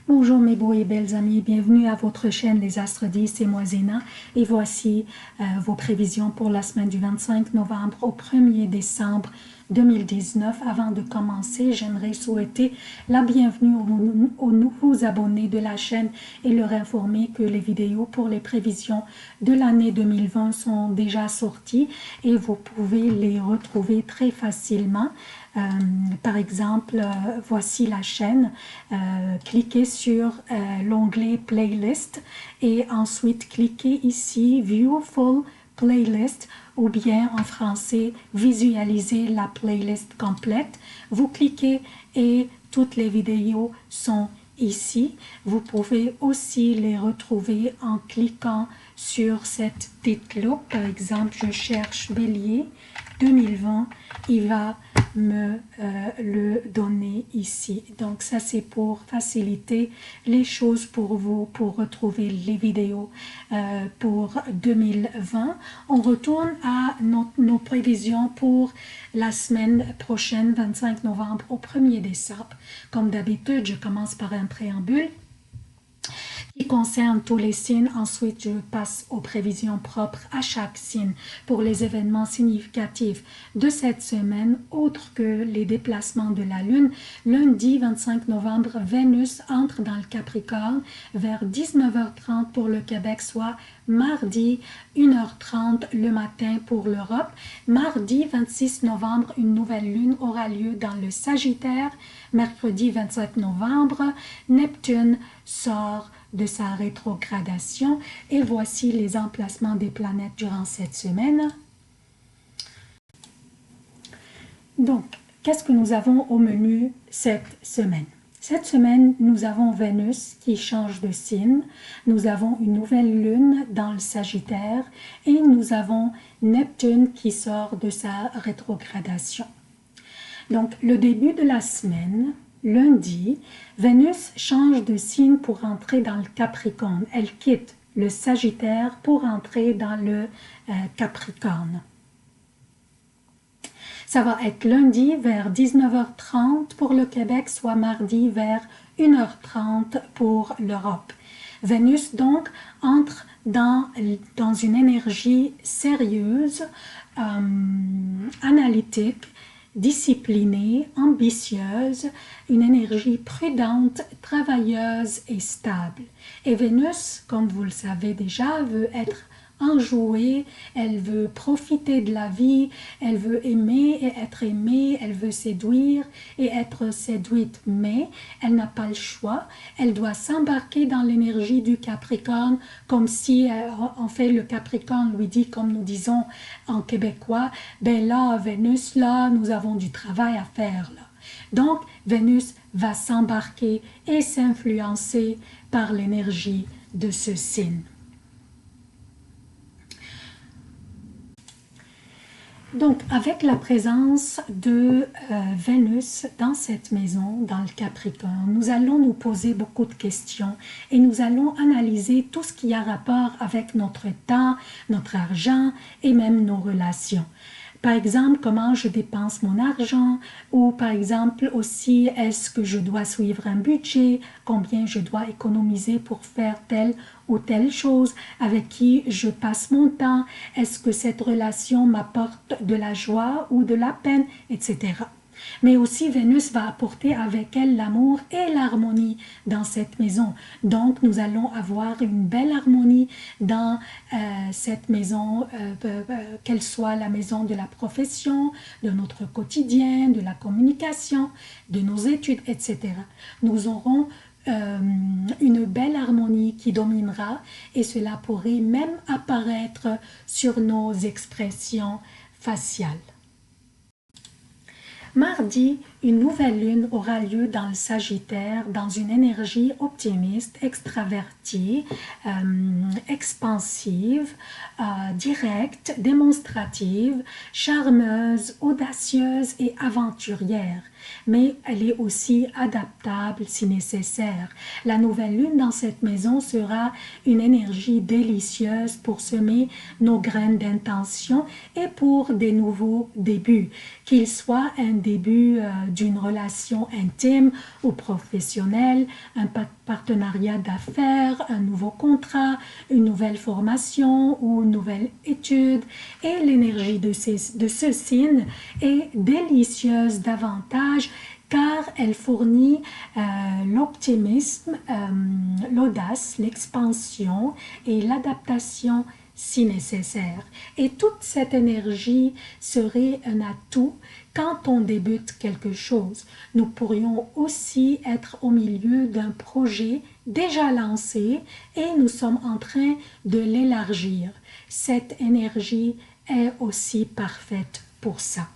Bonjour mes beaux et belles amis, bienvenue à votre chaîne Les Astres 10, c'est moi Zéna et voici vos prévisions pour la semaine du 25 novembre au 1er décembre 2019. Avant de commencer, j'aimerais souhaiter la bienvenue aux nouveaux abonnés de la chaîne et leur informer que les vidéos pour les prévisions de l'année 2020 sont déjà sorties et vous pouvez les retrouver très facilement. Par exemple, voici la chaîne, cliquez sur l'onglet Playlist et ensuite cliquez ici View Full Playlist ou bien en français visualiser la playlist complète. Vous cliquez et toutes les vidéos sont ici. Vous pouvez aussi les retrouver en cliquant sur cette petite loupe. Par exemple, je cherche Bélier 2020, il va me le donner ici. Donc ça c'est pour faciliter les choses pour vous, pour retrouver les vidéos pour 2020. On retourne à nos prévisions pour la semaine prochaine, 25 novembre au 1er décembre. Comme d'habitude, je commence par un préambule qui concerne tous les signes. Ensuite, je passe aux prévisions propres à chaque signe pour les événements significatifs de cette semaine, autres que les déplacements de la Lune. Lundi 25 novembre, Vénus entre dans le Capricorne vers 19h30 pour le Québec, soit mardi 1h30 le matin pour l'Europe. Mardi 26 novembre, une nouvelle lune aura lieu dans le Sagittaire. Mercredi 27 novembre, Neptune sort de sa rétrogradation et voici les emplacements des planètes durant cette semaine. Donc, qu'est-ce que nous avons au menu cette semaine? Cette semaine, nous avons Vénus qui change de signe, nous avons une nouvelle lune dans le Sagittaire et nous avons Neptune qui sort de sa rétrogradation. Donc, le début de la semaine, lundi, Vénus change de signe pour entrer dans le Capricorne. Elle quitte le Sagittaire pour entrer dans le Capricorne. Ça va être lundi vers 19h30 pour le Québec, soit mardi vers 1h30 pour l'Europe. Vénus donc entre dans une énergie sérieuse, analytique, disciplinée, ambitieuse, une énergie prudente, travailleuse et stable. Et Vénus, comme vous le savez déjà, veut être enjouée, elle veut profiter de la vie, elle veut aimer et être aimée, elle veut séduire et être séduite, mais elle n'a pas le choix, elle doit s'embarquer dans l'énergie du Capricorne, comme si, en fait, le Capricorne lui dit, comme nous disons en québécois, ben là, Vénus, là, nous avons du travail à faire, là. Donc, Vénus va s'embarquer et s'influencer par l'énergie de ce signe. Donc, avec la présence de Vénus dans cette maison, dans le Capricorne, nous allons nous poser beaucoup de questions et nous allons analyser tout ce qui a rapport avec notre temps, notre argent et même nos relations. Par exemple, comment je dépense mon argent ou par exemple aussi, est-ce que je dois suivre un budget, combien je dois économiser pour faire telle ou telle chose, avec qui je passe mon temps, est-ce que cette relation m'apporte de la joie ou de la peine, etc. Mais aussi, Vénus va apporter avec elle l'amour et l'harmonie dans cette maison. Donc, nous allons avoir une belle harmonie dans cette maison, qu'elle soit la maison de la profession, de notre quotidien, de la communication, de nos études, etc. Nous aurons une belle harmonie qui dominera et cela pourrait même apparaître sur nos expressions faciales. Mardi, une nouvelle lune aura lieu dans le Sagittaire, dans une énergie optimiste, extravertie, expansive, directe, démonstrative, charmeuse, audacieuse et aventurière. mais elle est aussi adaptable si nécessaire. La nouvelle lune dans cette maison sera une énergie délicieuse pour semer nos graines d'intention et pour des nouveaux débuts, qu'il soit un début d'une relation intime ou professionnelle, un partenariat d'affaires, un nouveau contrat, une nouvelle formation ou une nouvelle étude. Et l'énergie de ce signe est délicieuse davantage car elle fournit l'optimisme, l'audace, l'expansion et l'adaptation si nécessaire. Et toute cette énergie serait un atout quand on débute quelque chose. Nous pourrions aussi être au milieu d'un projet déjà lancé et nous sommes en train de l'élargir. Cette énergie est aussi parfaite pour ça.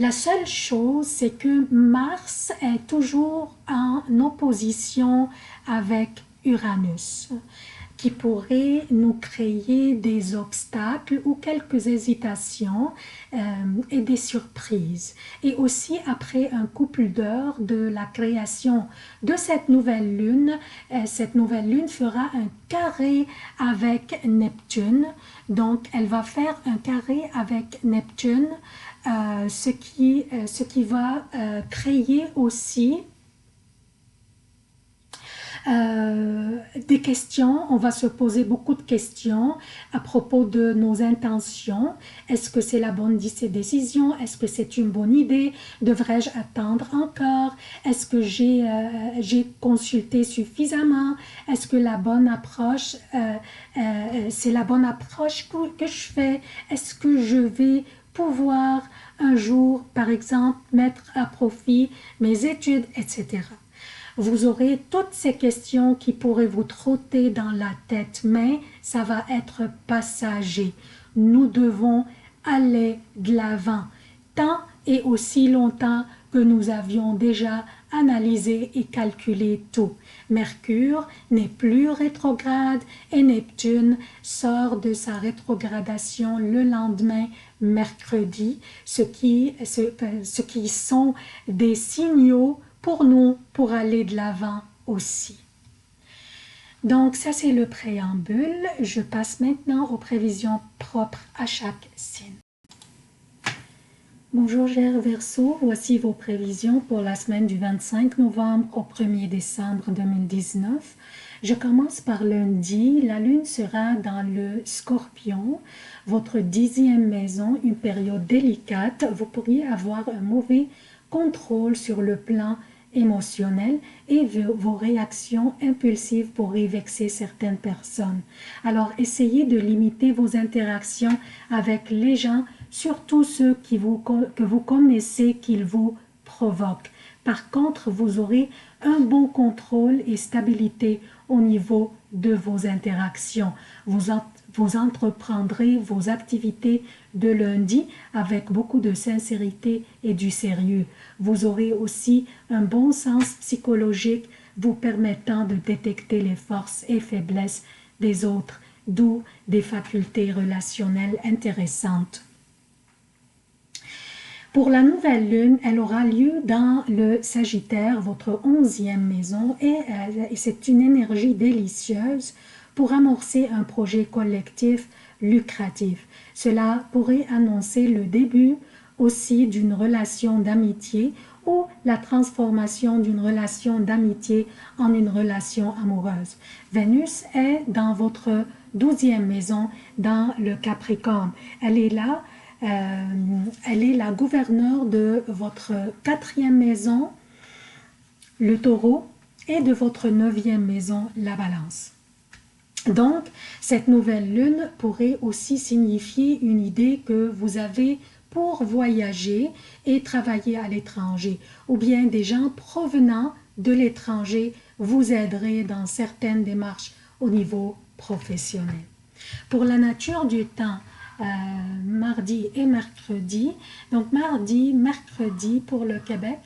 La seule chose, c'est que Mars est toujours en opposition avec Uranus, qui pourrait nous créer des obstacles ou quelques hésitations et des surprises. Et aussi après un couple d'heures de la création de cette nouvelle lune fera un carré avec Neptune. Donc elle va faire un carré avec Neptune, ce qui va créer aussi des questions. On va se poser beaucoup de questions à propos de nos intentions. Est-ce que c'est la bonne décision? Est-ce que c'est une bonne idée? Devrais-je attendre encore? Est-ce que j'ai consulté suffisamment? Est-ce que la bonne approche, c'est la bonne approche que je fais? Est-ce que je vais pouvoir un jour, par exemple, mettre à profit mes études, etc. Vous aurez toutes ces questions qui pourraient vous trotter dans la tête, mais ça va être passager. Nous devons aller de l'avant, tant et aussi longtemps que nous avions déjà analysé et calculé tout. Mercure n'est plus rétrograde et Neptune sort de sa rétrogradation le lendemain, mercredi, ce qui sont des signaux pour nous pour aller de l'avant aussi. Donc ça c'est le préambule. Je passe maintenant aux prévisions propres à chaque signe. Bonjour chers Verseaux, voici vos prévisions pour la semaine du 25 novembre au 1er décembre 2019. Je commence par lundi, la lune sera dans le Scorpion, votre 10e maison, une période délicate. Vous pourriez avoir un mauvais contrôle sur le plan émotionnel et vos réactions impulsives pourraient vexer certaines personnes. Alors essayez de limiter vos interactions avec les gens, surtout ceux que vous connaissez qu'ils vous provoquent. Par contre, vous aurez un bon contrôle et stabilité au niveau de vos interactions. Vous entreprendrez vos activités de lundi avec beaucoup de sincérité et du sérieux. Vous aurez aussi un bon sens psychologique vous permettant de détecter les forces et faiblesses des autres, d'où des facultés relationnelles intéressantes. Pour la nouvelle lune, elle aura lieu dans le Sagittaire, votre 11e maison, et c'est une énergie délicieuse pour amorcer un projet collectif lucratif. Cela pourrait annoncer le début aussi d'une relation d'amitié ou la transformation d'une relation d'amitié en une relation amoureuse. Vénus est dans votre 12e maison, dans le Capricorne. Elle est là. Elle est la gouverneure de votre 4e maison, le Taureau, et de votre 9e maison, la Balance. Donc, cette nouvelle lune pourrait aussi signifier une idée que vous avez pour voyager et travailler à l'étranger, ou bien des gens provenant de l'étranger vous aideraient dans certaines démarches au niveau professionnel. Pour la nature du temps, mardi et mercredi, donc mardi, mercredi pour le Québec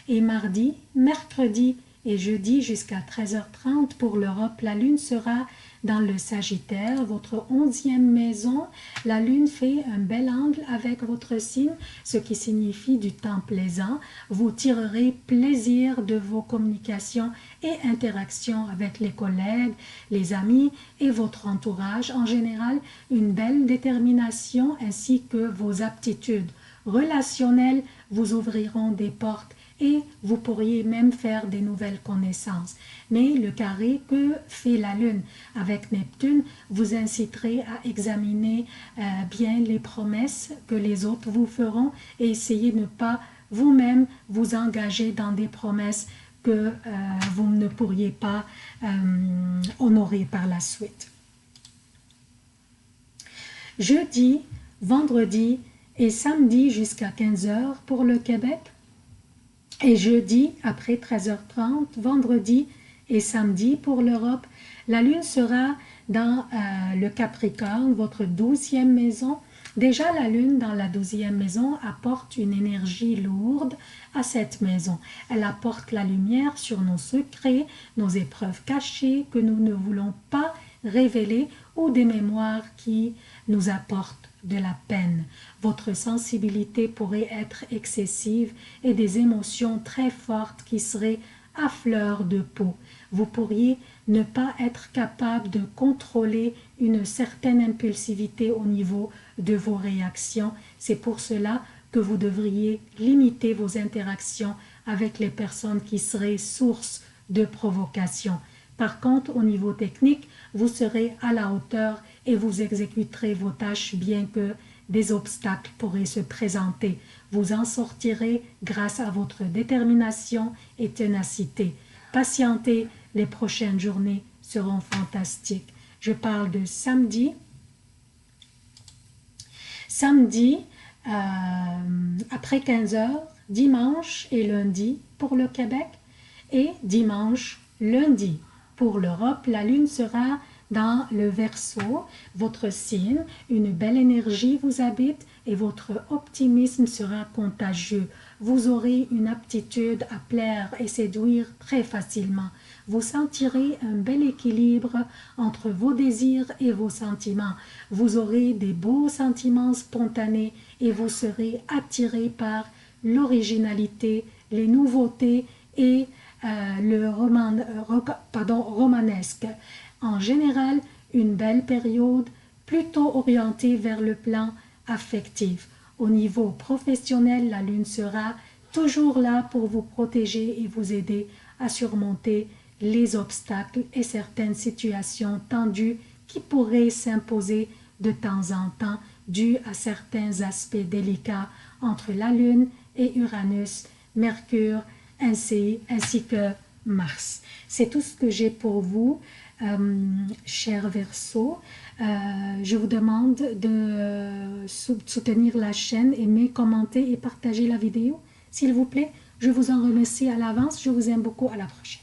et mardi, mercredi et jeudi jusqu'à 13h30 pour l'Europe. La lune sera dans le Sagittaire, votre 11e maison. La lune fait un bel angle avec votre signe, ce qui signifie du temps plaisant. Vous tirerez plaisir de vos communications et interactions avec les collègues, les amis et votre entourage. En général, une belle détermination ainsi que vos aptitudes relationnelles vous ouvriront des portes et vous pourriez même faire des nouvelles connaissances. Mais le carré que fait la Lune avec Neptune vous inciterait à examiner bien les promesses que les autres vous feront et essayer de ne pas vous-même vous engager dans des promesses que vous ne pourriez pas honorer par la suite. Jeudi, vendredi et samedi jusqu'à 15h pour le Québec. Et jeudi après 13h30, vendredi et samedi pour l'Europe. La lune sera dans le Capricorne, votre 12e maison. Déjà, la lune dans la 12e maison apporte une énergie lourde à cette maison. Elle apporte la lumière sur nos secrets, nos épreuves cachées que nous ne voulons pas révéler ou des mémoires qui nous apportent de la peine. Votre sensibilité pourrait être excessive et des émotions très fortes qui seraient à fleur de peau. Vous pourriez ne pas être capable de contrôler une certaine impulsivité au niveau de vos réactions. C'est pour cela que vous devriez limiter vos interactions avec les personnes qui seraient source de provocation. Par contre, au niveau technique, vous serez à la hauteur et vous exécuterez vos tâches bien que des obstacles pourraient se présenter. Vous en sortirez grâce à votre détermination et ténacité. Patientez, les prochaines journées seront fantastiques. Je parle de samedi. Samedi, après 15h, dimanche et lundi pour le Québec et dimanche, lundi. Pour l'Europe, la lune sera dans le Verseau, votre signe, une belle énergie vous habite et votre optimisme sera contagieux. Vous aurez une aptitude à plaire et séduire très facilement. Vous sentirez un bel équilibre entre vos désirs et vos sentiments. Vous aurez des beaux sentiments spontanés et vous serez attiré par l'originalité, les nouveautés et le romanesque. En général, une belle période plutôt orientée vers le plan affectif. Au niveau professionnel, la lune sera toujours là pour vous protéger et vous aider à surmonter les obstacles et certaines situations tendues qui pourraient s'imposer de temps en temps dû à certains aspects délicats entre la lune et Uranus, Mercure, ainsi que Mars. C'est tout ce que j'ai pour vous, chers Verseaux. Je vous demande de soutenir la chaîne, aimer, commenter et partager la vidéo. S'il vous plaît, je vous en remercie à l'avance. Je vous aime beaucoup. À la prochaine.